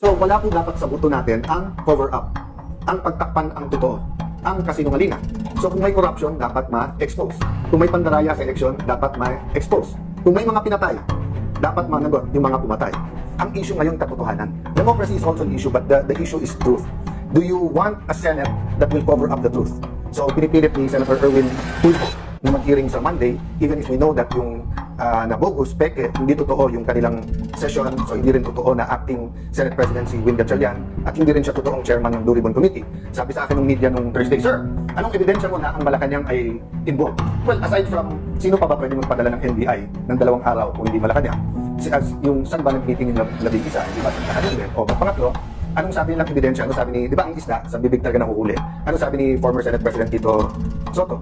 So wala po dapat sa buto natin ang cover-up, ang pagtakpan ang totoo, ang kasinungalingan. So kung may corruption, dapat ma-expose. Kung may pandaraya sa eleksyon, dapat ma-expose. Kung may mga pinatay, dapat managot yung mga pumatay. Ang issue ngayon, katotohanan. Democracy is also an issue, but the issue is truth. Do you want a Senate that will cover up the truth? So pinipilit ni Senator Erwin Tulfo na mag-hearing sa Monday, even if we know that yung nabogus, peke, hindi totoo yung kanilang session, so hindi rin totoo na acting Senate President si Win Gatchalian, at hindi rin siya totoong chairman ng Blue Ribbon Committee. Sabi sa akin ng media nung Thursday, Sir, anong ebidensya mo na ang Malacanang ay involved? Well, aside from sino pa ba pwede magpadala ng NBI ng 2 araw kung hindi Malacanang? As yung saan ba nag-meeting yung 11, di ba? O pangatlo, anong sabi nilang ebidensya? Ano sabi ni, di ba ang isda, sa bibig talaga nahuhuli? Ano sabi ni former Senate President Tito Soto?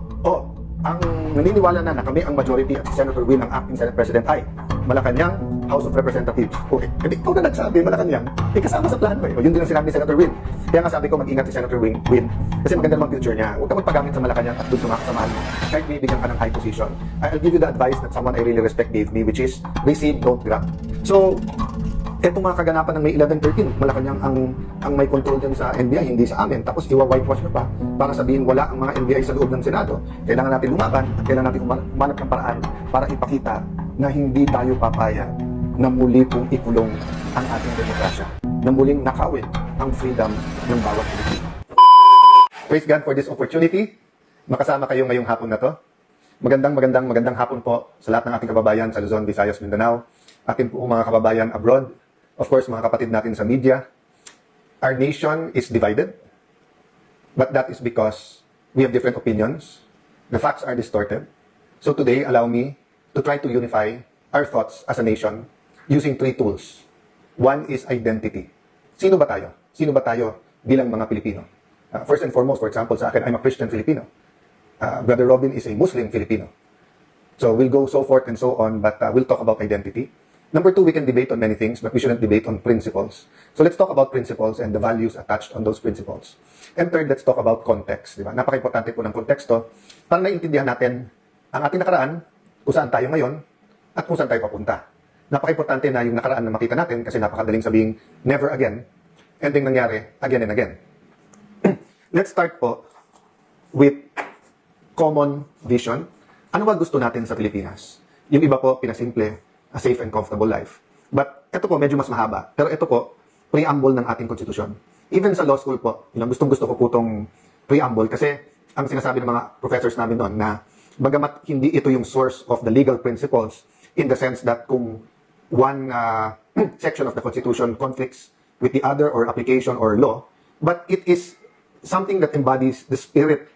Ang naniniwala na kami ang majority at si Senator Win ang acting Senate President ay Malacanang House of Representatives. Okay, ikaw na nagsabi, Malacanang, kasama sa plano eh. Yun din ang sinabi ni Senator Win. Kaya nga sabi ko, mag-ingat si Senator Win, kasi maganda naman future niya. Huwag ka magpagamit sa Malacanang at dun sa mga kasamahan mo. Kahit may bigyan ka ng high position. I'll give you the advice that someone I really respect gave me, which is, receive, don't grab. So, etong mga kaganapan ng May 11-13, Malacanang ang may control din sa NBI, hindi sa amin. Tapos iwa-whitewash na pa para sabihin wala ang mga NBI sa loob ng Senado. Kailangan natin lumaban at kailangan natin umanap ng paraan para ipakita na hindi tayo papaya na muli pong ikulong ang ating demokrasya, na muling nakawin ang freedom ng bawat Pilipino. Praise God for this opportunity. Makasama kayo ngayong hapon na to. Magandang hapon po sa lahat ng ating kababayan sa Luzon, Visayas, Mindanao. Ating po mga kababayan abroad. Of course, mga kapatid natin sa media. Our nation is divided. But that is because we have different opinions. The facts are distorted. So today, allow me to try to unify our thoughts as a nation using 3 tools. One is identity. Sino ba tayo? Sino ba tayo bilang mga Pilipino? First and foremost, for example, sa akin, I'm a Christian Filipino. Brother Robin is a Muslim Filipino. So we'll go so forth and so on, but we'll talk about identity. Number 2, we can debate on many things, but we shouldn't debate on principles. So let's talk about principles and the values attached on those principles. And third, let's talk about context. Diba? Napaka-importante po ng konteksto para naiintindihan natin ang ating nakaraan, kung saan tayo ngayon, at kung saan tayo papunta. Napaka-importante na yung nakaraan na makita natin kasi napakadaling sabihing never again, and yung nangyari again and again. Let's start po with common vision. Ano ba gusto natin sa Pilipinas? Yung iba po, pinasimple, a safe and comfortable life. But ito po, medyo mas mahaba. Pero ito po, preamble ng ating konstitusyon. Even sa law school po, gustong-gusto ko po itong preamble kasi ang sinasabi ng mga professors namin doon na bagamat hindi ito yung source of the legal principles in the sense that kung one section of the Constitution conflicts with the other or application or law, but it is something that embodies the spirit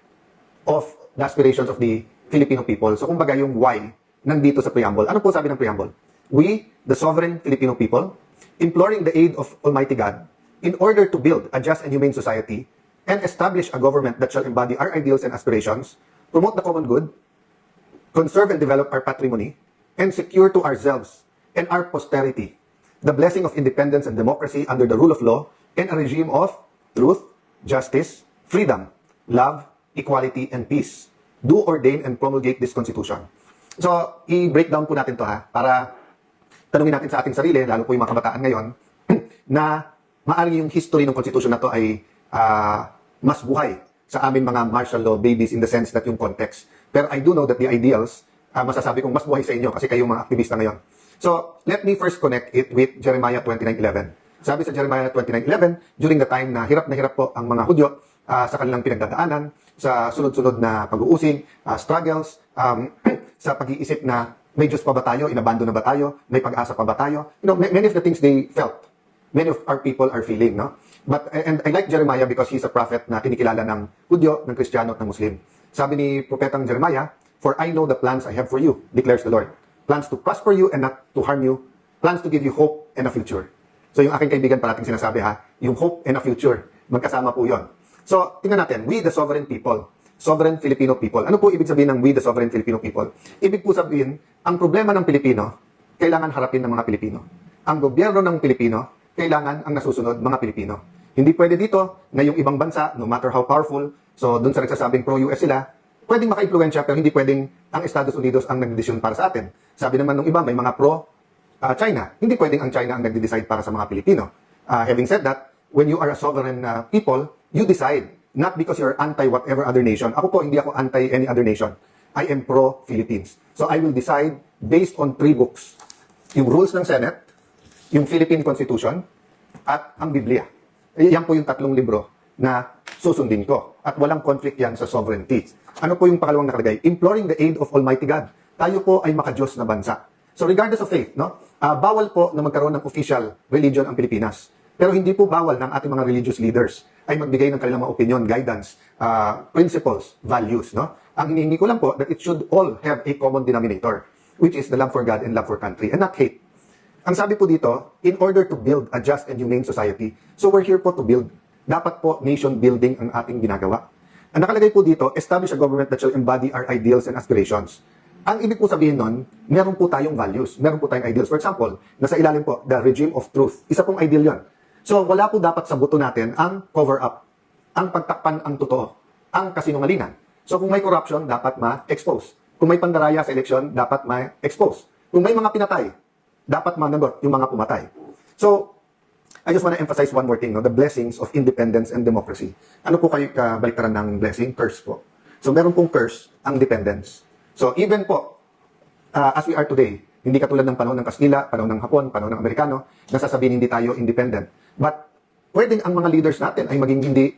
of the aspirations of the Filipino people. So kumbaga yung why nandito sa preamble. Ano po sabi ng preamble? We, the sovereign Filipino people, imploring the aid of Almighty God in order to build a just and humane society and establish a government that shall embody our ideals and aspirations, promote the common good, conserve and develop our patrimony, and secure to ourselves and our posterity the blessing of independence and democracy under the rule of law and a regime of truth, justice, freedom, love, equality, and peace. Do ordain and promulgate this Constitution. So, i-breakdown po natin to para tanungin natin sa ating sarili, lalo po yung mga kabataan ngayon, na maaari yung history ng Constitution na to ay mas buhay sa amin mga martial law babies in the sense that yung context. Pero I do know that the ideals, masasabi kong mas buhay sa inyo kasi kayong mga aktivista ngayon. So, let me first connect it with Jeremiah 29:11. Sabi sa Jeremiah 29:11, during the time na hirap po ang mga Hudyo sa kanilang pinagdadaanan, sa sunod-sunod na pag-uusig, struggles, sa pag-iisip na may Diyos pa ba tayo, inabandon na ba tayo, may pag-asa pa ba tayo. You know, many of the things they felt, many of our people are feeling, no? And I like Jeremiah because he's a prophet na kinikilala ng Hudyo, ng Kristiyano at ng Muslim. Sabi ni Propetang Jeremiah, "For I know the plans I have for you, declares the Lord. Plans to prosper you and not to harm you, plans to give you hope and a future." So yung aking kaibigan parating sinasabi yung hope and a future, magkasama po yon. So, tingnan natin, we the sovereign people, sovereign Filipino people. Ano po ibig sabihin ng we the sovereign Filipino people? Ibig po sabihin, ang problema ng Pilipino, kailangan harapin ng mga Pilipino. Ang gobyerno ng Pilipino, kailangan ang nasusunod mga Pilipino. Hindi pwede dito na yung ibang bansa, no matter how powerful, so dun sa nagsasabing pro-US sila, pwedeng maka-impluensya pero hindi pwedeng ang Estados Unidos ang nagdedesisyon para sa atin. Sabi naman ng iba, may mga pro-China. Hindi pwedeng ang China ang nagde-decide para sa mga Pilipino. Having said that, when you are a sovereign people, you decide, not because you're anti whatever other nation. Ako po, hindi ako anti any other nation. I am pro-Philippines. So I will decide based on 3 books. Yung rules ng Senate, yung Philippine Constitution, at ang Biblia. Yan po yung 3 libro na susundin ko. At walang conflict yan sa sovereignty. Ano po yung pangalawang nakalagay? Imploring the aid of Almighty God. Tayo po ay makadiyos na bansa. So regardless of faith, no? Bawal po na magkaroon ng official religion ang Pilipinas. Pero hindi po bawal ng ating mga religious leaders ay magbigay ng kanilang mga opinion, guidance, principles, values, no? Ang hinihingi ko lang po that it should all have a common denominator, which is the love for God and love for country, and not hate. Ang sabi po dito, in order to build a just and humane society, so we're here po to build. Dapat po nation building ang ating ginagawa. Ang nakalagay po dito, establish a government that shall embody our ideals and aspirations. Ang ibig po sabihin nun, meron po tayong values, meron po tayong ideals. For example, nasa ilalim po, the regime of truth. Isa pong ideal yon. So, wala po dapat sa buto natin ang cover-up, ang pagtakpan ang totoo, ang kasinungalingan. So, kung may corruption, dapat ma-expose. Kung may pandaraya sa eleksyon, dapat ma-expose. Kung may mga pinatay, dapat managot yung mga pumatay. So, I just want to emphasize one more thing, no? The blessings of independence and democracy. Ano po kayo kabaliktaran ng blessing? Curse po. So, meron pong curse ang dependence. So, even po, as we are today, hindi katulad ng panahon ng Kastila, panahon ng Hapon, panahon ng Amerikano, nasasabihin hindi tayo independent. But, pwedeng ang mga leaders natin ay maging hindi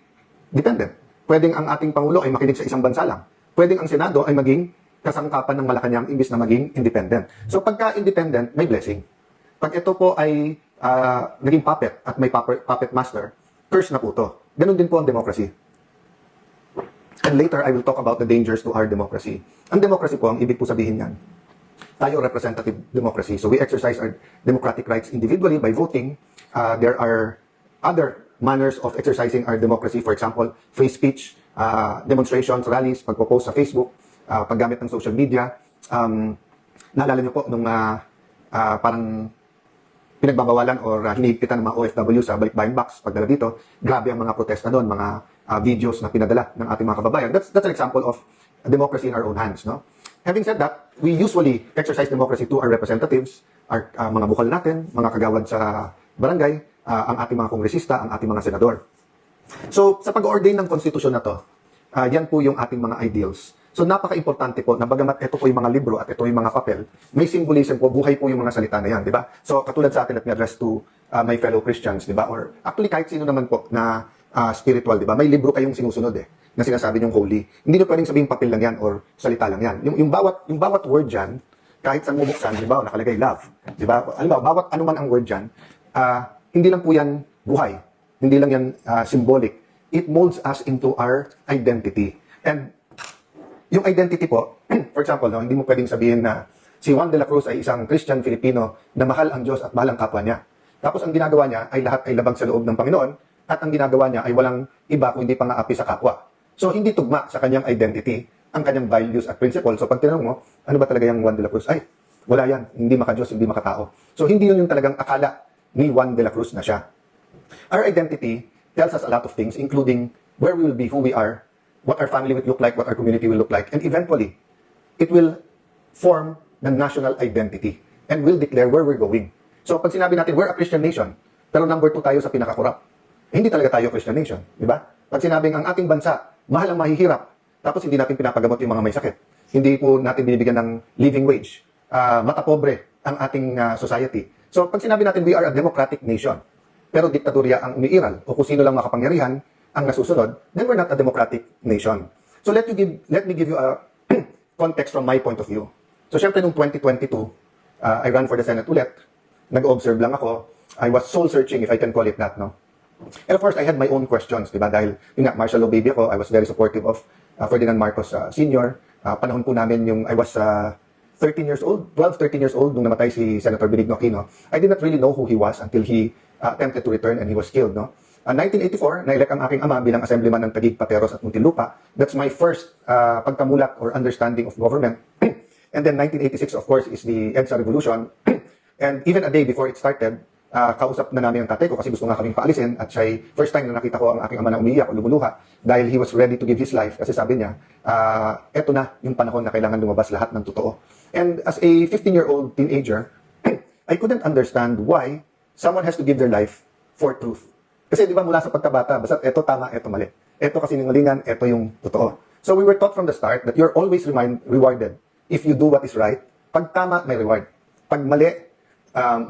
dependent. Pwedeng ang ating Pangulo ay makinig sa isang bansa lang. Pwedeng ang Senado ay maging kasangkapan ng Malacanang imbis na maging independent. So, pagka-independent, may blessing. Pag ito po ay naging puppet at may puppet master, curse na po ito. Ganun din po ang democracy. And later, I will talk about the dangers to our democracy. Ang democracy po, ang ibig po sabihin yan, tayo representative democracy. So we exercise our democratic rights individually by voting. There are other manners of exercising our democracy. For example, free speech, demonstrations, rallies, pagpo-post sa Facebook, paggamit ng social media. Naalala niyo po nung parang pinagbabawalan or hinihigpitan ng mga OFW sa balikbayan box pagdala dito, grabe ang mga protesta doon, mga videos na pinadala ng ating mga kababayan. That's an example of democracy in our own hands, no? Having said that, we usually exercise democracy to our representatives, our mga bukal natin, mga kagawad sa barangay, ang ating mga kongresista, ang ating mga senador. So, sa pag-ordain ng konstitusyon na to, yan po yung ating mga ideals. So, napaka-importante po na bagamat ito po yung mga libro at ito yung mga papel, may symbolism po, buhay po yung mga salita na yan, di ba? So, katulad sa atin at address to my fellow Christians, di ba? Or actually kahit sino naman po na spiritual, di ba? May libro kayong sinusunod na sinasabi niyong holy. Hindi na pwedeng sabihing papel lang yan or salita lang yan. Yung bawat word dyan, kahit saan mo buksan, di ba? Nakalagay love, di ba? Alam mo, bawat anuman ang word dyan, hindi lang po yan buhay. Hindi lang yan symbolic. It molds us into our identity. And yung identity po, for example, no, hindi mo pwedeng sabihin na si Juan de la Cruz ay isang Christian Filipino na mahal ang Diyos at mahal ang kapwa niya. Tapos ang ginagawa niya ay lahat ay labag sa loob ng Panginoon at ang ginagawa niya ay walang iba kundi pang-aapi sa kapwa. So hindi tugma sa kanyang identity ang kanyang values at principles. So pag tinanong mo, ano ba talaga yung Juan de la Cruz? Ay, wala yan. Hindi maka-Diyos, hindi makatao. So hindi yun yung talagang akala ni Juan de la Cruz na siya. Our identity tells us a lot of things, including where we will be, who we are, what our family will look like, what our community will look like, and eventually, it will form the national identity and will declare where we're going. So, pag sinabi natin, we're a Christian nation, pero number 2 tayo sa pinaka-corrupt, hindi talaga tayo Christian nation, di ba? Pag sinabing ang ating bansa, mahal ang mahihirap, tapos hindi natin pinapagamot yung mga may sakit, hindi po natin binibigyan ng living wage, mata pobre ang ating society. So, pag sinabi natin, we are a democratic nation, pero diktatorya ang umiiral, o kung sino lang makapangyarihan, ang nasusunod, then we're not a democratic nation. So let me give you a context from my point of view. So syempre noong 2022, I ran for the Senate ulit. Nag-observe lang ako. I was soul searching, if I can call it that, no? And of course, I had my own questions, diba? Dahil yun nga, martial law baby ako, I was very supportive of Ferdinand Marcos Sr. Panahon po namin yung I was 13 years old, 12, 13 years old nung namatay si Senator Benigno Aquino. I did not really know who he was until he attempted to return and he was killed, no? 1984, na-elect ang aking ama bilang assemblyman ng Taguig, Pateros at Muntinlupa. That's my first pagkamulat or understanding of government. And then 1986, of course, is the EDSA Revolution. And even a day before it started, kausap na namin ang tatay ko kasi gusto nga kaming paalisin at siya'y first time na nakita ko ang aking ama na umiiyak o lumuluha dahil he was ready to give his life kasi sabi niya, eto na yung panahon na kailangan lumabas lahat ng totoo. And as a 15-year-old teenager, I couldn't understand why someone has to give their life for truth. Kasi di ba mula sa pagkabata, basta eto tama, eto mali. Eto kasi sinungalingan, eto yung totoo. So we were taught from the start that you're always rewarded if you do what is right. Pag tama, may reward. Pag mali,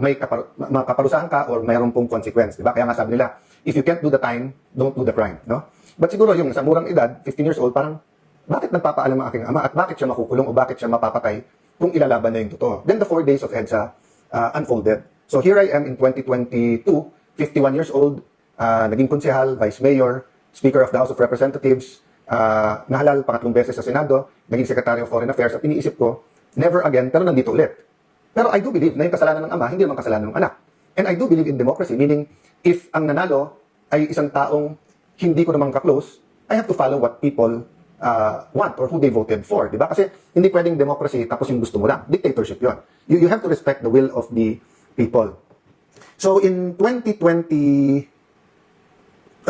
may makaparusahan ka or mayroon pong consequence. Di ba? Kaya nga sabi nila, if you can't do the time, don't do the crime. No? But siguro yung sa murang edad, 15 years old, parang bakit nagpapaalam ang aking ama at bakit siya makukulong o bakit siya mapapatay kung ilalaban na yung totoo. Then the 4 days of EDSA unfolded. So here I am in 2022, 51 years old, naging konsehal, vice mayor, speaker of the House of Representatives, nahalal pangatlong beses sa Senado, naging Secretary of Foreign Affairs, at iniisip ko, never again, pero nandito ulit. Pero I do believe na yung kasalanan ng ama, hindi naman kasalanan ng anak. And I do believe in democracy, meaning, if ang nanalo ay isang taong hindi ko naman ka-close, I have to follow what people want or who they voted for, di ba? Kasi hindi pwedeng democracy tapos yung gusto mo lang. Dictatorship yun. You have to respect the will of the people. So in 2020,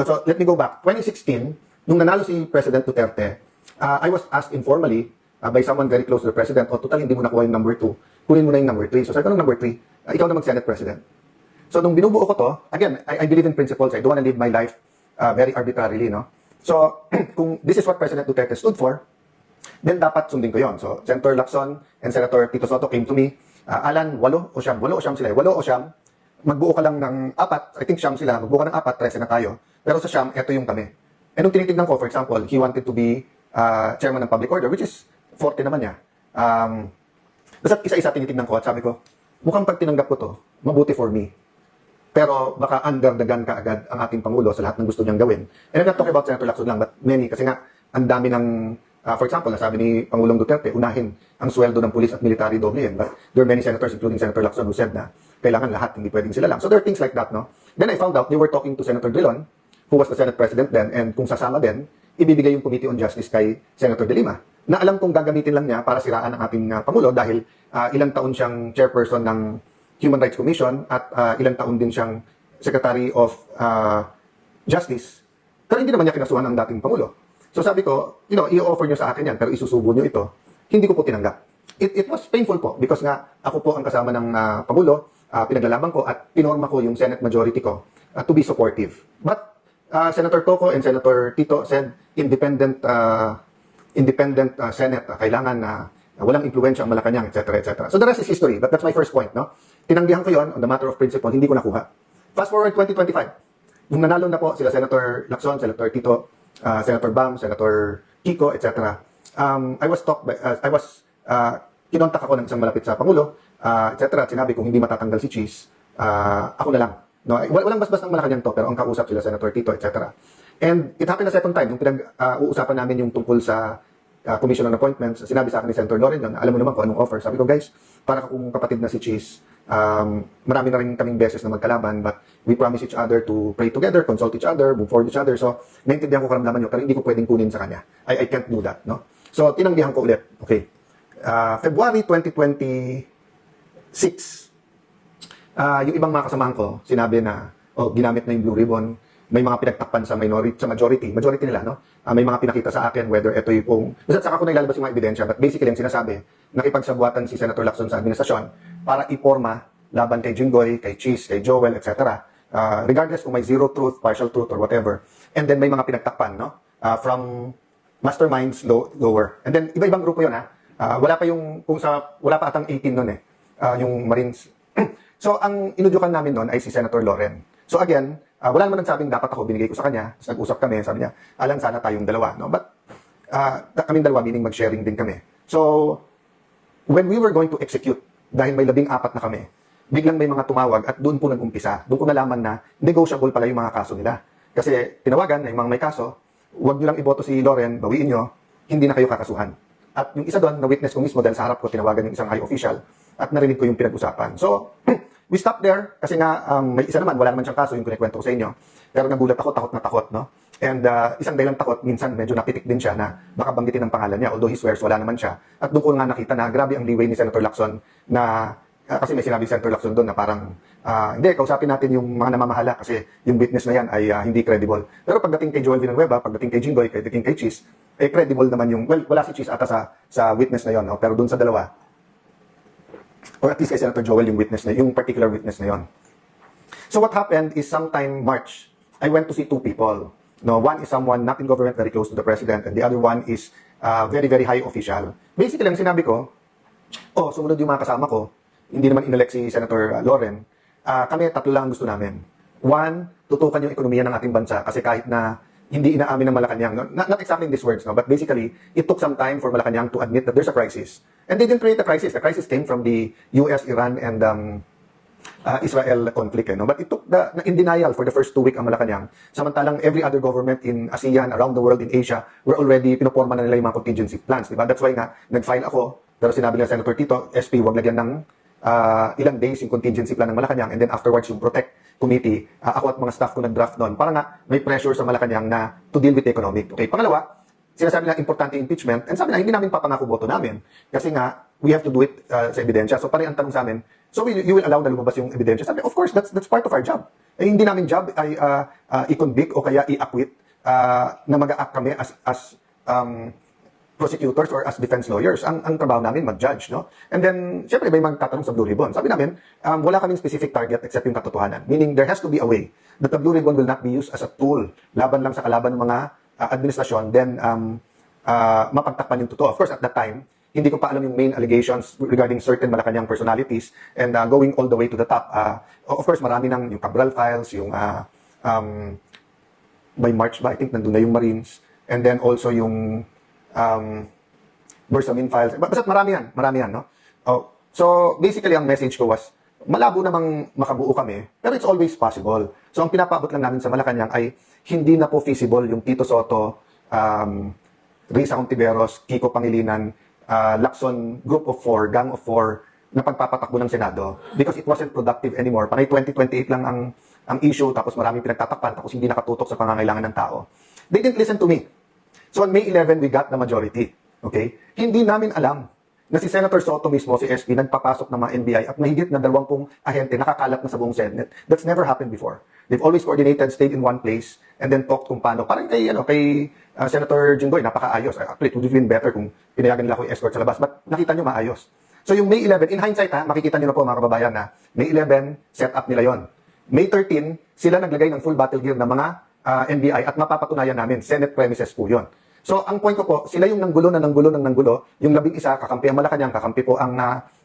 so let me go back. 2016, nung nanalo si President Duterte, I was asked informally by someone very close to the President, total hindi mo nakuha yung number 2, kunin mo na yung number 3. So sabi ko ng number 3, ikaw na mag-Senate President. So nung binubuo ko to, again, I believe in principles. I don't want to live my life very arbitrarily, no? So, kung this is what President Duterte stood for, then dapat sundin ko yon. So, Senator Lacson and Senator Tito Sotto came to me, Alan, 8 o 9 sila, 8 o 9, magbuo ka lang ng 4, I think 9 sila, magbuo ka ng 4, 13 na tayo. Pero sa 9, ito yung kami. And nung tinitignan ko, for example, he wanted to be chairman ng public order, which is 40 naman niya. Basta isa-isa tinitignan ko at sabi ko, mukhang pag tinanggap ko to, mabuti for me. Pero baka under the gun ka agad ang ating Pangulo sa lahat ng gusto niyang gawin. And I'm not talking about Senator Lacson lang, but many. Kasi nga, ang dami ng, for example, nasabi ni Pangulong Duterte, unahin ang sweldo ng pulis at military doblein. But there are many senators, including Senator Lacson, who said na kailangan lahat, hindi pwedeng sila lang. So there are things like that, no? Then I found out they were talking to Senator Drilon, who was the Senate President then, and kung sasama din, ibibigay yung Committee on Justice kay Senator De Lima, na alam kong gagamitin lang niya para siraan ang ating Pangulo dahil ilang taon siyang chairperson ng Human Rights Commission at ilang taon din siyang Secretary of Justice. Pero hindi naman niya kinasuhan ang dating Pangulo. So sabi ko, i-offer niyo sa akin yan, pero isusubo niyo ito. Hindi ko po tinanggap. It was painful po because nga ako po ang kasama ng Pangulo, pinaglalaban ko at pinorma ko yung Senate majority ko to be supportive. But Senator Toco and Senator Tito said independent Senate, kailangan na walang impluwensya ang Malacanang, etc., etc. So the rest is history, but that's my first point, no? Tinanggihan ko yon on the matter of principle, hindi ko nakuha. Fast forward 2025, nung nanalo na po sila Senator Lacson, Senator Tito, Senator Bam, Senator Kiko, etc. Kinontak ako ng isang malapit sa Pangulo, etc. At sinabi kung hindi matatanggal si Cheese, ako na lang. No? Walang basbas ng Malacanang to, pero ang kausap sila Senator Tito, etc. And it happened the second time, nung pinag-uusapan namin yung tungkol sa Commission on Appointments, sinabi sa akin ni Senator Loren yun, alam mo naman kung anong offer. Sabi ko, guys, para kung kapatid na si Cheese, marami na rin kaming beses na magkalaban, but we promise each other to pray together, consult each other, move forward each other. So, naintindihan ko karamdaman nyo, pero hindi ko pwedeng kunin sa kanya. I can't do that, no? So, tinanggihan ko ulit. Okay. February 2026, yung ibang mga kasamahan ko, sinabi na, ginamit na yung blue ribbon, may mga pinagtakpan sa majority nila, no? May mga pinakita sa akin, whether ito yung, basta saka ko na ilalabas yung mga ebidensya, but basically, ang sinasabi, nakipagsabuatan si Senator Lacson sa administrasyon para iporma laban kay Jinggoy, kay Cheese, kay Joel, etc. Regardless kung may zero truth, partial truth, or whatever. And then may mga pinagtakpan, no? From masterminds lower. And then iba-ibang grupo yun, ha? Wala pa atang 18 nun eh, yung Marines. So, ang inudyukan namin nun ay si Senator Loren. So again, wala naman nagsabing dapat ako, binigay ko sa kanya. Tapos nag-usap kami, sabi niya, Alan, sana tayong dalawa, no? But kaming dalawa, meaning mag-sharing din kami. So, when we were going to execute, dahil may 14 na kami, biglang may mga tumawag at doon po nag-umpisa. Doon ko nalaman na negotiable pala yung mga kaso nila. Kasi tinawagan na yung mga may kaso, huwag nyo lang iboto si Loren, bawiin nyo, hindi na kayo kakasuhan. At yung isa doon, na-witness ko mismo dahil sa harap ko, tinawagan yung isang high official at narinig ko yung pinag-usapan. So, we stopped there kasi nga may isa naman, wala naman siyang kaso yung kinikwento ko sa inyo. Pero nagulat ako, takot na takot, no? And isang dahilan takot, minsan medyo napitik din siya na baka banggitin ang pangalan niya, although he swears wala naman siya. At doon ko nga nakita na grabe ang leeway ni Senator Lacson na, kasi may sinabi Senator Lacson doon na parang, hindi, kausapin natin yung mga namamahala kasi yung witness na yan ay hindi credible. Pero pagdating kay Joel Villanueva, pagdating kay Jinggoy, pagdating kay Cheese, credible naman yung, well, wala si Cheese ata sa witness na yon, no? Pero doon sa dalawa, or at least kay Senator Joel yung witness na, yung particular witness na yon. So what happened is sometime March, I went to see two people. No, one is someone not in government, very close to the president, and the other one is very, very high official. Basically, ang sinabi ko, sumunod yung mga kasama ko, hindi naman inelect si Senator Loren, kami tatlo lang ang gusto namin. One, tutukan yung ekonomiya ng ating bansa kasi kahit na hindi inaamin ng Malacanang, no? Not exactly in these words, no? But basically, it took some time for Malacanang to admit that there's a crisis. And they didn't create a crisis. The crisis came from the US, Iran, and Israel conflict. No? But it took in denial for the first 2 weeks ang Malacanang. Samantalang every other government in ASEAN, around the world, in Asia, were already pinoporma na nila yung mga contingency plans. Diba? That's why nga, nag-file ako, pero sinabi nila Senator Tito, SP, wag lagyan ng ilang days yung contingency plan ng Malacanang, and then afterwards yung Protect Committee, ako at mga staff ko nag-draft noon para nga may pressure sa Malacanang na to deal with the economic. Okay, pangalawa, sinasabi nila importante impeachment, and sabi na hindi namin papangako boto namin kasi nga we have to do it sa ebidensya. So parang ang tanong sa amin, so you will allow na lumabas yung ebidensya? Sabi, of course, that's part of our job. Eh, hindi namin job ay i-convict o kaya i-acquit na mag-a-act kami as prosecutors or as defense lawyers. Ang trabaho namin mag-judge, no? And then, syempre, may magtatanong sa Blue Ribbon. Sabi namin, wala kaming specific target except yung katotohanan. Meaning, there has to be a way that the Blue Ribbon will not be used as a tool laban lang sa kalaban ng mga administrasyon, then mapagtakpan yung totoo. Of course, at that time, hindi ko pa alam yung main allegations regarding certain Malacanang personalities and going all the way to the top. Of course, marami ng yung Cabral files, yung by March ba, I think nandun na yung Marines, and then also yung Bersamin files. Basta marami yan, no? So, basically, ang message ko was, malabo namang makabuo kami, pero it's always possible. So, ang pinapaabot lang namin sa Malacanang ay hindi na po feasible yung Tito Soto, Risa Hontiveros, Kiko Pangilinan, Lacson Group of 4, Gang of 4, na pagpapatakbo ng Senado because it wasn't productive anymore. Panay 2028 lang ang issue, tapos maraming pinagtatakpan, tapos hindi nakatutok sa pangangailangan ng tao. They didn't listen to me. So on May 11, we got the majority. Okay? Hindi namin alam na si Senator Soto mismo, si SP, nagpapasok ng mga NBI at mahigit na 20 ahente nakakalat na sa buong Senate. That's never happened before. They've always coordinated, stayed in one place, and then talked kung paano. Parang kay Senator Jinggoy, napakaayos. Actually, it would have been better kung pinayagan nila ako escort sa labas. But nakita nyo maayos. So yung May 11, in hindsight makikita nyo na po mga kababayan na May 11, set up nila yon. May 13, sila naglagay ng full battle gear ng mga NBI at mapapatunayan namin, Senate premises po yon. So, ang point ko po, sila yung nanggulo, yung 11, kakampi ang Malacanang, kakampi po ang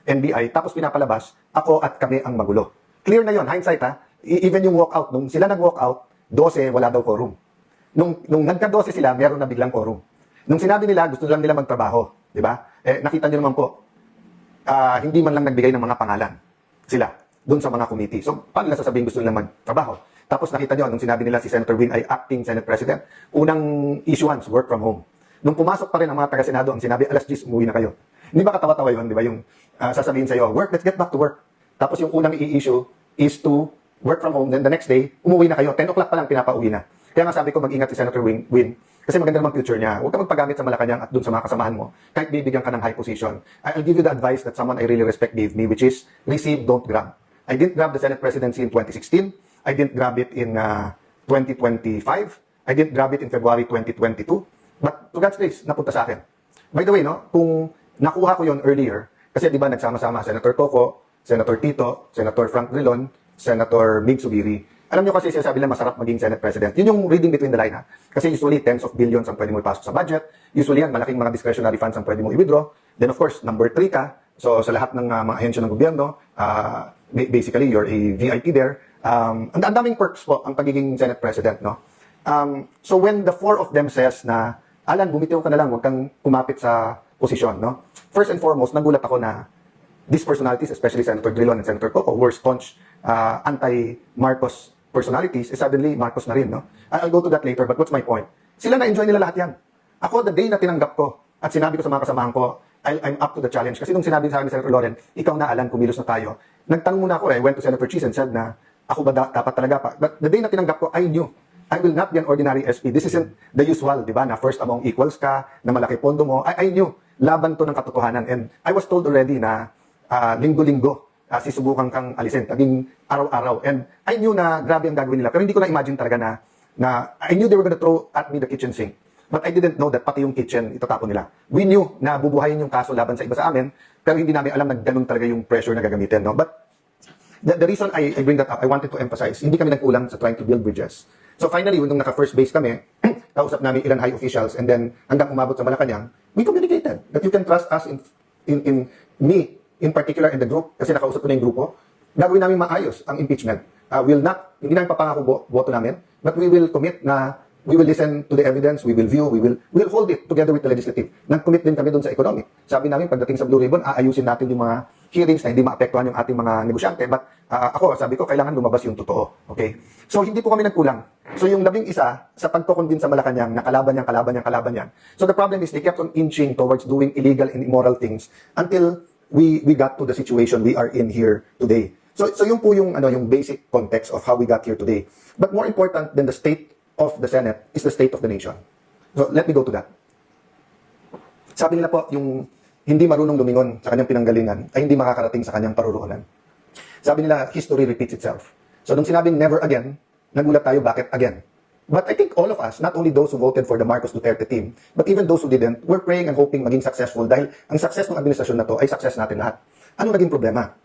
NBI, tapos pinapalabas, ako at kami ang magulo. Clear na yon, hindsight even yung walkout, nung sila nag-walkout, 12, wala daw quorum. Nung nagka-12 sila, meron na biglang quorum. Nung sinabi nila, gusto lang nila magtrabaho, di ba? Nakita nyo naman po, hindi man lang nagbigay ng mga pangalan, sila, doon sa mga committee. So, paano nila sasabihin gusto nila magtrabaho? Tapos nakita nyo, nung sinabi nila si Senator Win ay acting Senate President, unang issuance, work from home. Nung pumasok pa rin ang mga taga-Senado, ang sinabi, alas 10, umuwi na kayo. Hindi ba katawa-tawa yun, di ba? Yung sasabihin sa'yo, work, let's get back to work. Tapos yung unang i-issue is to work from home, then the next day, umuwi na kayo. 10 o'clock pa lang, pinapauwi na. Kaya nga sabi ko, mag-ingat si Senator Win, kasi maganda naman future niya. Huwag ka magpagamit sa Malacanang at dun sa mga kasamahan mo, kahit bibigyan ka ng high position. I'll give you the advice that someone I really respect gave me, which is, receive, don't grab. I didn't grab the Senate presidency in 2016. I didn't grab it in 2025. I didn't grab it in February 2022. But to God's grace, napunta sa akin. By the way, no, kung nakuha ko yon earlier, kasi di ba nagsama-sama Senator Coco, Senator Tito, Senator Frank Drilon, Senator Mig Subiri. Alam nyo kasi sinasabi nila masarap maging Senate President. Yun yung reading between the line Kasi usually tens of billions ang pwede mo ipasok sa budget. Usually yan, malaking mga discretionary funds ang pwede mo i-withdraw. Then of course, number 3 ka. So sa lahat ng mga ahensya ng gobyerno, basically you're a VIP there. Ang daming perks po ang pagiging Senate President, no? So when the 4 of them says na, Alan, bumitiw ka na lang, huwag kang kumapit sa posisyon, no? First and foremost, nagulat ako na these personalities, especially Senator Drilon and Senator Coco, who were staunch anti-Marcos personalities, suddenly Marcos na rin, no? I'll go to that later, but what's my point? Sila na-enjoy nila lahat yan. Ako, the day na tinanggap ko, at sinabi ko sa mga kasamahan ko, I'm up to the challenge. Kasi nung sinabi sa akin ni Senator Loren, ikaw na, Alan, kumilos na tayo. Nagtanong muna ako, I went to Senator Cheese and said na, ako ba dapat talaga pa? But the day na tinanggap ko, I knew, I will not be an ordinary SP. This isn't the usual, di ba? Na first among equals ka, na malaki pondo mo. I knew, laban to ng katotohanan. And I was told already na linggo-linggo, sisubukan kang alisin, taging araw-araw. And I knew na grabe ang gagawin nila. Pero hindi ko na-imagine talaga na I knew they were gonna throw at me the kitchen sink. But I didn't know that pati yung kitchen, itatapon nila. We knew na bubuhayin yung kaso laban sa iba sa amin, pero hindi namin alam na ganun talaga yung pressure na gagamitin. No? But The reason I bring that up, I wanted to emphasize, hindi kami nagkulang sa trying to build bridges. So finally, nung naka-first base kami, kausap namin ilang high officials, and then hanggang umabot sa Malacanang, we communicated that you can trust us in me, in particular in the group, kasi nakausap ko na yung grupo, gagawin namin maayos ang impeachment. Hindi namin papangako boto namin, but we will commit na we will listen to the evidence, we will view, we'll hold it together with the legislative. Nag-commit din kami doon sa economic. Sabi namin, pagdating sa Blue Ribbon, aayusin natin yung mga hearings na hindi maapektuhan yung ating mga negosyante. But sabi ko, kailangan lumabas yung totoo. Okay? So, hindi po kami nagkulang. So, yung 11 sa pagko-convince sa Malacanang, nakalaban yan. So, the problem is they kept on inching towards doing illegal and immoral things until we got to the situation we are in here today. So yung po yung basic context of how we got here today. But more important than the state of the Senate is the state of the nation. So let me go to that. Sabi nila po, yung hindi marunong lumingon sa kanyang pinanggalingan ay hindi makakarating sa kanyang paruroonan. Sabi nila, history repeats itself. So nung sinabing never again, nagulat tayo bakit again. But I think all of us, not only those who voted for the Marcos Duterte team, but even those who didn't, were praying and hoping maging successful dahil ang success ng administrasyon na to ay success natin lahat. Ano naging problema?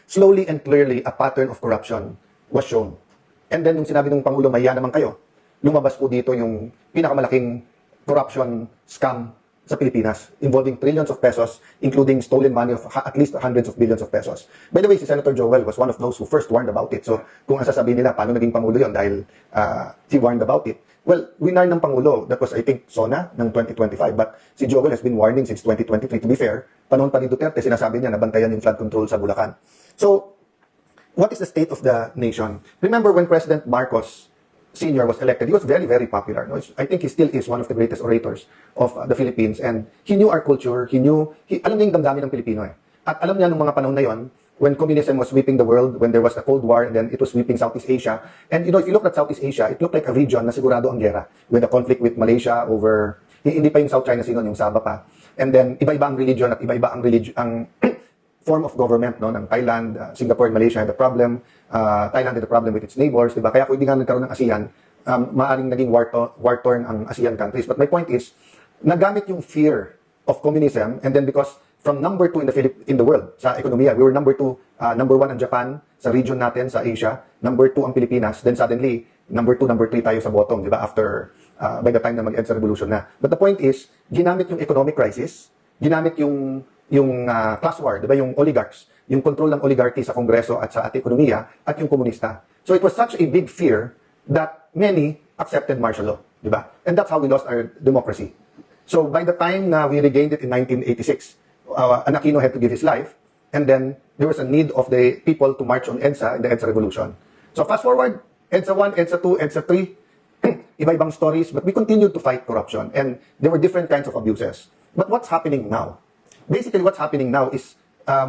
Slowly and clearly, a pattern of corruption was shown. And then, nung sinabi ng Pangulo, maya naman kayo, lumabas po dito yung pinakamalaking corruption scam sa Pilipinas, involving trillions of pesos, including stolen money of at least hundreds of billions of pesos. By the way, si Senator Joel was one of those who first warned about it. So, kung ang sasabihin nila, paano naging Pangulo yon dahil he warned about it. Well, winar ng Pangulo, that was, I think, SONA ng 2025. But si Joel has been warning since 2023. To be fair, panahon pa ni Duterte, sinasabi niya na bantayan yung flood control sa Bulacan. So, what is the state of the nation? Remember when President Marcos Sr. was elected, he was very, very popular. No? I think he still is one of the greatest orators of the Philippines. And he knew our culture, alam niya yung damdamin ng Pilipino eh. At alam niya nung mga panahon na yon, when communism was sweeping the world, when there was the Cold War, and then it was sweeping Southeast Asia. And if you look at Southeast Asia, it looked like a region na sigurado ang gera. With the conflict with Malaysia over, hindi pa yung South China Sea noon, yung Sabah pa. And then, iba-iba ang religion at iba-iba ang form of government, no, ng Thailand, Singapore and Malaysia had a problem. Thailand had a problem with its neighbors, diba? Kaya kung hindi nga nagkaroon ng ASEAN, maaring naging war-torn ang ASEAN countries. But my point is, nagamit yung fear of communism, and then because from number 2 in the world, sa ekonomiya, we were number 1 ang Japan, sa region natin, sa Asia, number 2 ang Pilipinas, then suddenly, number 2, number 3 tayo sa bottom, diba? After, by the time na mag-EDSA revolution na. But the point is, ginamit yung economic crisis, ginamit yung class war, di ba, yung oligarchs, yung control ng oligarchy sa Kongreso at sa ating ekonomiya, at yung komunista. So it was such a big fear that many accepted martial law, di ba? And that's how we lost our democracy. So by the time na we regained it in 1986, an Aquino had to give his life, and then there was a need of the people to march on EDSA in the EDSA revolution. So fast forward, EDSA 1, EDSA 2, EDSA 3, iba-ibang stories, but we continued to fight corruption, and there were different kinds of abuses. But what's happening now? Basically, what's happening now is,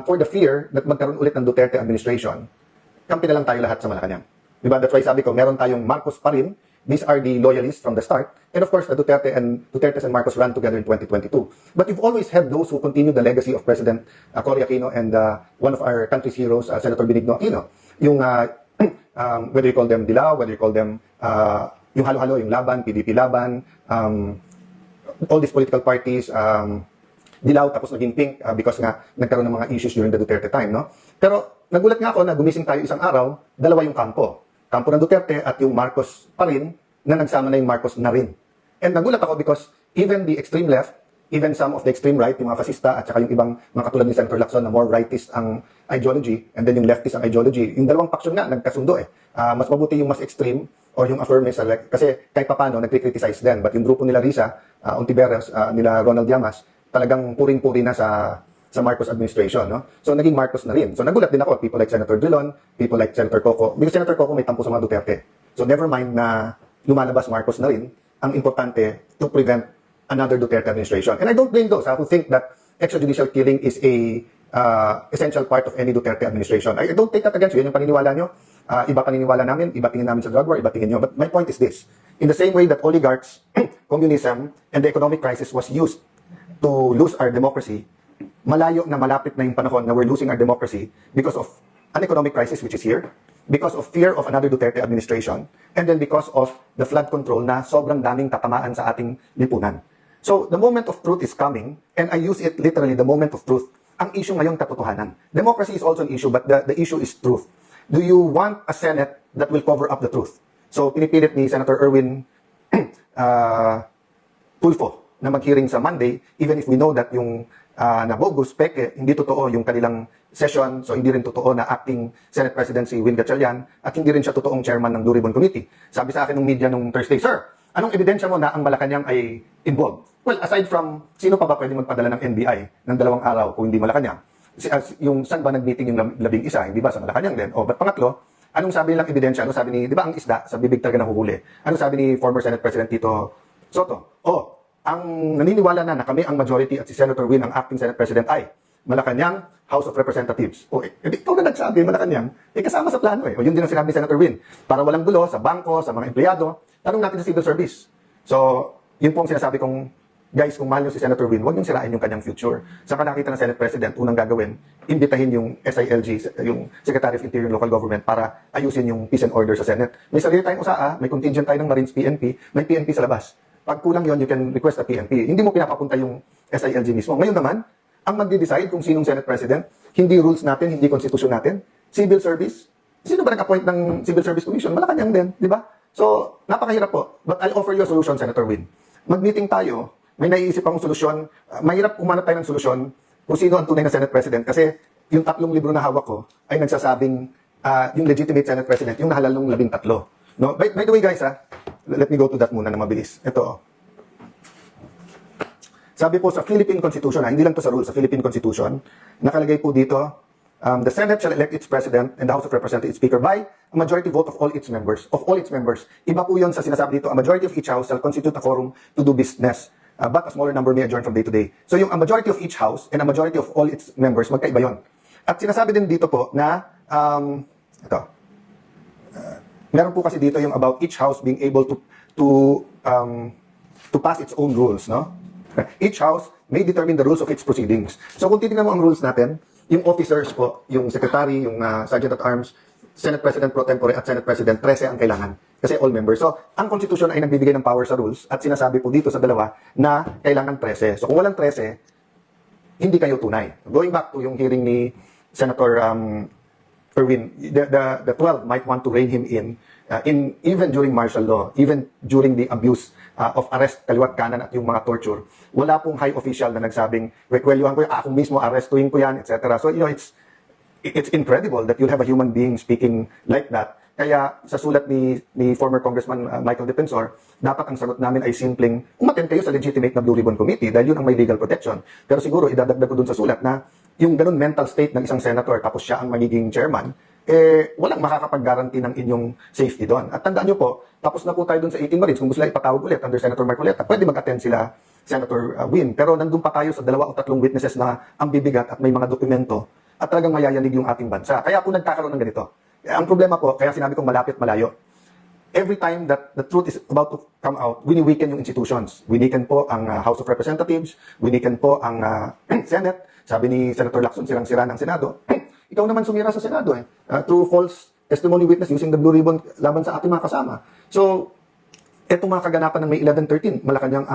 for the fear that magkaroon ulit ng Duterte administration, kampi na lang tayo lahat sa Malacanang. Diba? That's why sabi ko, meron tayong Marcos pa rin. These are the loyalists from the start. And of course, the Dutertes and Marcos ran together in 2022. But you've always had those who continue the legacy of President Cory Aquino and one of our country's heroes, Senator Benigno Aquino. Yung, whether you call them Dilaw, whether you call them, yung halo-halo, yung Laban, PDP Laban, all these political parties, Dilaw tapos naging pink because nga nagkaroon ng mga issues during the Duterte time, no? Pero nagulat nga ako na gumising tayo isang araw, dalawa yung kampo. Kampo ng Duterte at yung Marcos pa rin na nagsama na yung Marcos na rin. And nagulat ako because even the extreme left, even some of the extreme right, yung mga fascista at saka yung ibang mga katulad ni Senator Lacson na more rightist ang ideology and then yung leftist ang ideology, yung dalawang faction nga nagkasundo eh. Mas mabuti yung mas extreme or yung affirmist kasi kahit papano nagkri-criticize din. But yung grupo nila Risa, Ontiveros, nila Ronald Llamas, talagang puring-puri na sa Marcos administration, no? So naging Marcos na rin. So nagulat din ako, people like Senator Drilon, people like Senator Coco, because Senator Coco may tampo sa mga Duterte. So never mind na lumalabas Marcos na rin, ang importante to prevent another Duterte administration. And I don't blame those who think that extrajudicial killing is a essential part of any Duterte administration. I don't take that against you. Yan yung paniniwala nyo. Iba paniniwala namin, iba tingin namin sa drug war, iba tingin nyo. But my point is this. In the same way that oligarchs, communism, and the economic crisis was used to lose our democracy, malayo na malapit na yung panahon na we're losing our democracy because of an economic crisis which is here, because of fear of another Duterte administration, and then because of the flood control na sobrang daming tatamaan sa ating lipunan. So the moment of truth is coming, and I use it literally, the moment of truth, Ang issue ngayon, katotohanan. Democracy is also an issue, but the issue is truth. Do you want a Senate that will cover up the truth? So, pinipilit ni Senator Erwin Tulfo na mag-hearing sa Monday, even if we know that yung nabogus, peke, hindi totoo yung kanilang session, so hindi rin totoo na acting Senate President si Win Gatchalian, at hindi rin siya totoong chairman ng Blue Ribbon Committee. Sabi sa akin ng media nung Thursday, Sir, anong ebidensya mo na ang Malacanang ay involved? Well, aside from, sino pa ba pwede magpadala ng NBI ng 2 araw kung hindi Malacanang? Yung saan ba nag-meeting yung 11, hindi ba sa Malacanang din? O, but pangatlo, anong sabi nilang ebidensya? Ano sabi ni, di ba ang isda, sa bibig talaga nahuhuli? Ano sabi ni former Senate President Tito Soto? Ang naniniwala na kami ang majority at si Senator Win ang acting Senate President ay Malacanang House of Representatives. Ikaw na nagsabi, Malacanang, kasama sa plano O yun din ang sinabi ni Senator Win. Para walang gulo sa bangko, sa mga empleyado, tanong natin sa civil service. So, yun po ang sinasabi kong, guys, kung mahal nyo si Senator Win, huwag nyo sirain yung kanyang future. Saan ka nakita ng Senate President, unang gagawin, imbitahin yung SILG, yung Secretary of Interior and Local Government para ayusin yung peace and order sa Senate. May sarili tayong USAA, may contingent tayo ng Marines PNP, may PNP sa labas. Pag kulang yon, you can request a PNP. Hindi mo pinapapunta yung SILG mismo. Ngayon naman, ang magde-decide kung sinong Senate President, hindi rules natin, hindi konstitusyon natin, civil service. Sino ba nag-appoint ng Civil Service Commission? Malacanang din, di ba? So, napakahirap po. But I'll offer you a solution, Senator Win. Mag-meeting tayo, may naiisip akong solusyon. Mahirap kumanap tayo ng solusyon kung sino ang tunay na Senate President. Kasi yung 3 libro na hawak ko ay nagsasabing yung legitimate Senate President, yung nahalal ng 13. No? By the way, guys, let me go to that muna na mabilis. Ito. Sabi po sa Philippine Constitution, hindi lang to sa rules, sa Philippine Constitution, nakalagay po dito, the Senate shall elect its President and the House of Representatives Speaker by a majority vote of all its members. Of all its members. Iba po yun sa sinasabi dito, a majority of each House shall constitute a quorum to do business. But a smaller number may adjourn from day to day. So yung a majority of each House and a majority of all its members, magkaiba yun. At sinasabi din dito po na, meron po kasi dito yung about each House being able to pass its own rules, no? Each House may determine the rules of its proceedings. So kung titingnan mo ang rules natin, yung officers po, yung Secretary, yung Sergeant at Arms, Senate President Pro Tempore at Senate President, 13 ang kailangan. Kasi all members. So, ang Constitution ay nagbibigay ng power sa rules at sinasabi po dito sa dalawa na kailangan 13. So kung walang 13, hindi kayo tunay. Going back to yung hearing ni Senator Erwin, the 12 might want to rein him in even during martial law, even during the abuse of arrest, kaliwat kanan at yung mga torture. Wala pong high official na nagsabing, rekwelyuhan ko yan, ako mismo arrestuin ko yan, etc. So, it's incredible that you'll have a human being speaking like that. Kaya sa sulat ni former Congressman Michael Defensor, dapat ang sagot namin ay simpleng, umattend kayo sa legitimate na Blue Ribbon Committee dahil yun ang may legal protection. Pero siguro idadagdag ko dun sa sulat na yung ganun mental state ng isang senator tapos siya ang magiging chairman, walang makakapag-guarantee ng inyong safety doon. At tandaan nyo po, tapos na po tayo dun sa 18 Marines, kung gusto lang ipatawag ulit under Senator Marcoleta, pwede mag-attend sila Senator Win. Pero nandun pa tayo sa 2 o 3 witnesses na ang bibigat at may mga dokumento at talagang mayayanig yung ating bansa. Kaya po nagkakaroon ng ganito. Ang problema po, kaya sinabi kong malapit malayo, every time that the truth is about to come out, wini-weaken yung institutions. Winiken po ang House of Representatives, winiken po ang Senate. Sabi ni Senator Lacson, sirang-sira ng Senado. Ikaw naman sumira sa Senado through false testimony witness using the Blue Ribbon laban sa ating mga kasama. So, etong mga kaganapan ng May 11-13, Malacanang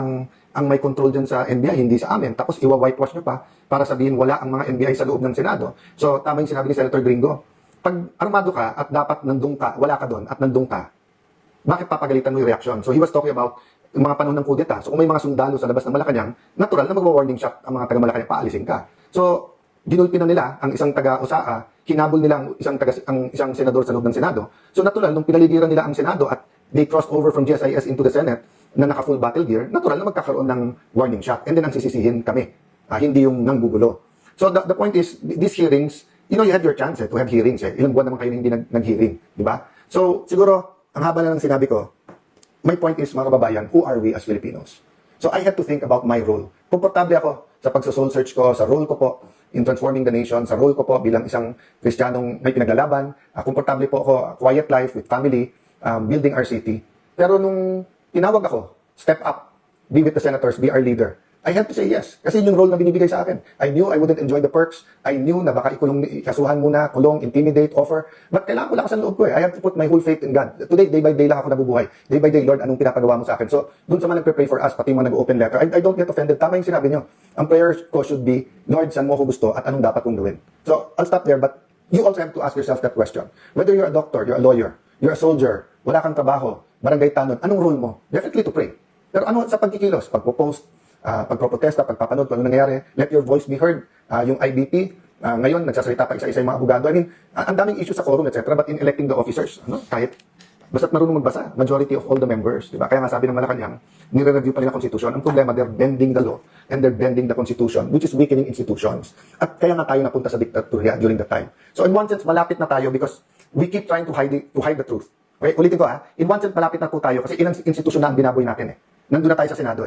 ang may control dyan sa NBI, hindi sa amin. Tapos iwa-whitewash nyo pa para sabihin wala ang mga NBI sa loob ng Senado. So, tama yung sinabi ni Senator Gringo. Pag armado ka at dapat nandung ka, wala ka doon at nandung ka, bakit papagalitan mo yung reaction? So, he was talking about yung mga panahon ng kudeta. So, kung may mga sundalo sa labas ng Malacanang, natural na magwa-warning shot ang mga taga-Malacanang, paalisin ka. So, ginulpi na nila ang isang taga-USAA, hinabol nila ang isang senador sa loob ng Senado. So, natural, nung pinaligiran nila ang Senado at they crossed over from GSIS into the Senate na naka-full battle gear, natural na magkakaroon ng warning shot. And then, ang sisisihin kami, hindi yung nanggugulo. So, the point is, these hearings, you had your chance to have hearings. Ilang buwan naman kayo hindi nag-hearing, di ba? So, siguro, ang haba na ng sinabi ko, my point is, mga kababayan, who are we as Filipinos? So, I had to think about my role. Komportable ako sa pagsa-soul search ko, sa role ko po in transforming the nation, sa role ko po bilang isang Kristiyanong may pinaglalaban. Komportable po ako, quiet life with family, building our city. Pero nung tinawag ako, step up, be with the senators, be our leader. I have to say yes. Kasi yun yung role na binibigay sa akin. I knew I wouldn't enjoy the perks. I knew na baka ikasuhan muna, kulong, intimidate, offer. But kailangan ko lakas ang loob ko eh. I have to put my whole faith in God. Today, day by day lang ako nabubuhay. Day by day, Lord, anong pinapagawa mo sa akin? So, dun sa mga nagpe-pray for us, pati mga nag-open letter, I don't get offended. Tama yung sinabi nyo. Ang prayer ko should be, Lord, saan mo ako gusto at anong dapat kong gawin? So, I'll stop there, but you also have to ask yourself that question. Whether you're a doctor, you're a lawyer, you're a soldier, wala kang trabaho, barangay tanod, anong role mo? Definitely to pray. Pero ano sa pagkikilos? Pagpo-post, pagpropotesta, pagpapanood, kung ano nangyayari, let your voice be heard. Yung IBP, ngayon, nagsasalita pa isa-isa yung mga abogado. I mean, ang daming issues sa quorum, etc. But in electing the officers, kahit basta't marunong magbasa, majority of all the members, di ba? Kaya nga sabi ng Malacanang, nire-review pa rin ang Constitution. Ang problema, they're bending the law and they're bending the Constitution, which is weakening institutions. At kaya nga tayo napunta sa dictatorya during that time. So in one sense, malapit na tayo because we keep trying to hide the truth. Okay, ulitin ko in one sense, malapit na po tayo kasi ilang institusyon na ang binaboy natin Nandun na tayo sa Senado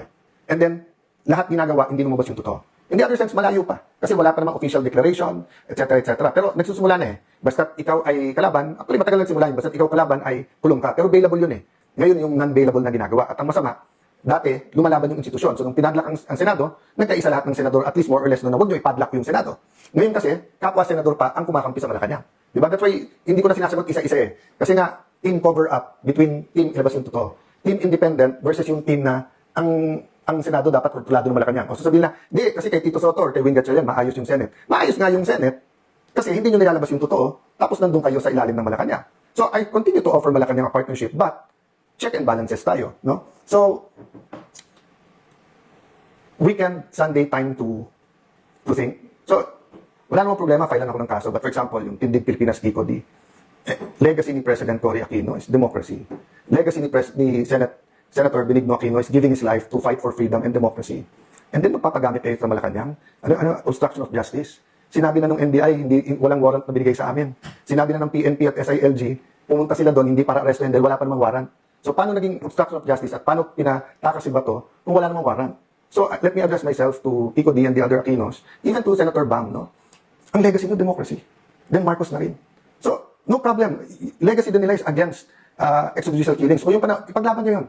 And then, lahat ginagawa, hindi lumabas yung totoo. In the other sense, malayo pa. Kasi wala pa namang official declaration, etc. etc. Pero nagsusimula na Basta ikaw ay kalaban, actually matagal nagsimula basta ikaw kalaban ay kulong ka. Pero bailable yun Ngayon yung non-bailable na ginagawa. At ang masama, dati, lumalaban yung institusyon. So nung pinadlock ang Senado, nagkaisa lahat ng senador, at least more or less, na huwag nyo ipadlock yung Senado. Ngayon kasi, kapwa senador pa ang kumakampi sa Malacanang. Diba? That's why, hindi ko na sinasagot isa-isa Kasi nga, team cover up between team ilabas yung totoo. Team independent versus yung team na ang Senado dapat kontrolado ng Malacanang. O sasabihin na, di, kasi kay Tito Soto or kay Wing Gatchalian, maayos yung Senate. Maayos nga yung Senate, kasi hindi nyo nilalabas yung totoo, tapos nandun kayo sa ilalim ng Malacanang. So, I continue to offer Malacanang a partnership, but, check and balances tayo, So, weekend, Sunday time to think. So, wala namang problema, filean ako ng kaso. But for example, yung Tindig Pilipinas Kiko legacy ni President Cory Aquino is democracy. Legacy ni Senator Benigno Aquino is giving his life to fight for freedom and democracy. And then magpapagamit kayo sa Malacanang. Obstruction of justice. Sinabi na ng NBI, walang warrant na binigay sa amin. Sinabi na ng PNP at SILG, pumunta sila doon, hindi para arrestuhin dahil wala pa namang warrant. So paano naging obstruction of justice at paano pinatakas si Bato kung wala namang warrant? So let me address myself to Kiko D and the other Aquinos, even to Senator Bang, Ang legacy ng democracy. Then Marcos na rin. So, no problem. Legacy din nila is against extrajudicial killings. O yung ipaglaban nyo yun.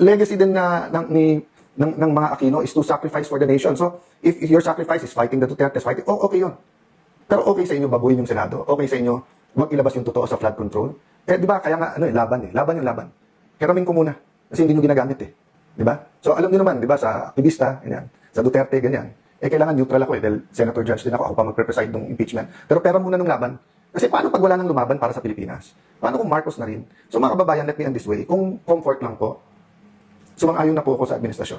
Legacy din ng mga Aquino is to sacrifice for the nation. So, if your sacrifice is fighting the Dutertes, okay yun. Pero okay sa inyo babuhin yung Senado. Okay sa inyo wag ilabas yung totoo sa flood control. Di ba? Kaya nga, laban Laban yung laban. Kiramin ko muna. Kasi hindi nyo ginagamit Di ba? So, alam niyo naman, di ba, sa aktivista, ganyan, sa Duterte, ganyan. Kailangan neutral ako dahil senator judge din ako pa magpre-preside ng impeachment. Pero pera muna ng laban. Kasi paano pag wala nang lumaban para sa Pilipinas? Paano kung Marcos na rin? So mga kababayan, let me end this way. Kung comfort lang po, sumang-ayon na po ako sa administrasyon.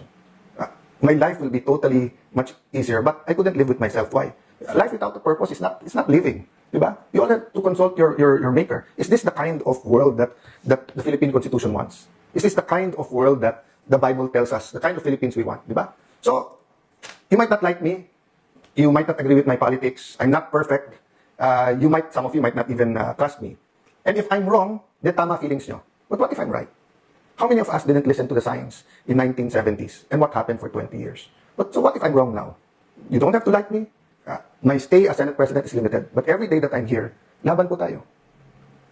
My life will be totally much easier, but I couldn't live with myself. Why? Life without a purpose is not living. Diba? You all have to consult your maker. Is this the kind of world that the Philippine Constitution wants? Is this the kind of world that the Bible tells us, the kind of Philippines we want? Diba? So, you might not like me. You might not agree with my politics. I'm not perfect. Some of you might not even trust me. And if I'm wrong, then tama feelings nyo. But what if I'm right? How many of us didn't listen to the science in 1970s? And what happened for 20 years? So what if I'm wrong now? You don't have to like me. My stay as Senate President is limited. But every day that I'm here, laban po tayo.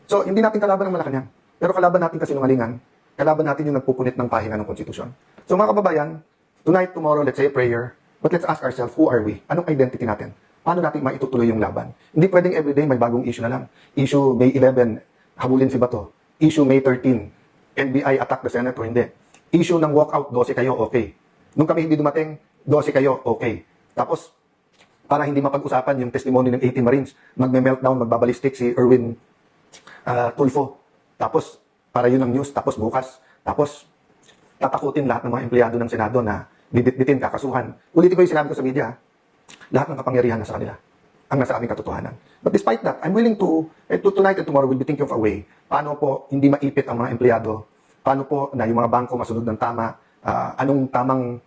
So hindi natin kalaban ng Malacanang. Pero kalaban natin kasinungalingan. Kalaban natin yung nagpupunit ng pahinga ng konstitusyon. So mga kababayan, tonight, tomorrow, let's say a prayer. But let's ask ourselves, who are we? Anong identity natin? Paano natin maitutuloy yung laban? Hindi pwedeng everyday may bagong issue na lang. Issue May 11, habulin si Bato. Issue May 13, NBI attack the Senate o hindi. Issue ng walkout, 12 kayo, okay. Nung kami hindi dumating, 12 kayo, okay. Tapos, para hindi mapag-usapan yung testimony ng 18 Marines, magme-meltdown, magbabalistik si Erwin Tulfo. Tapos, para yun ang news. Tapos bukas, tatakutin lahat ng mga empleyado ng Senado na bibit-bitin, kakasuhan. Ulitin ko yung sinabi ko sa media, lahat ng kapangyarihan nasa kanila. Ang nasa aming katotohanan. But despite that, I'm willing to tonight and tomorrow, we'll be thinking of a way. Paano po hindi maipit ang mga empleyado? Paano po na yung mga bangko masunod ng tama? Anong tamang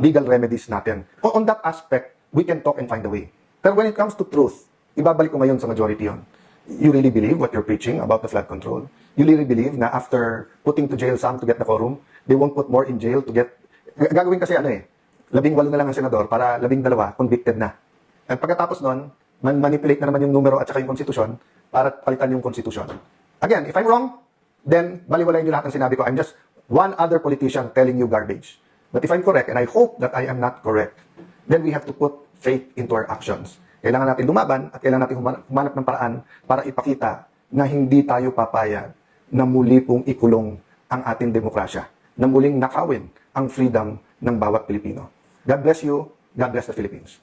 legal remedies natin? On that aspect, we can talk and find a way. Pero when it comes to truth, ibabalik ko ngayon sa majority yon. You really believe what you're preaching about the flood control? You really believe na after putting to jail some to get the quorum, they won't put more in jail to get... Gagawin kasi 18 na lang ang senador para 12 convicted na. At pagkatapos nun, manipulate na naman yung numero at saka yung konstitusyon para palitan yung konstitusyon. Again, if I'm wrong, then baliwalayin nyo lahat ng sinabi ko. I'm just one other politician telling you garbage. But if I'm correct, and I hope that I am not correct, then we have to put faith into our actions. Kailangan natin lumaban at kailangan natin humanap ng paraan para ipakita na hindi tayo papayag na muli pong ikulong ang ating demokrasya, na muling nakawin ang freedom ng bawat Pilipino. God bless you. God bless the Philippines.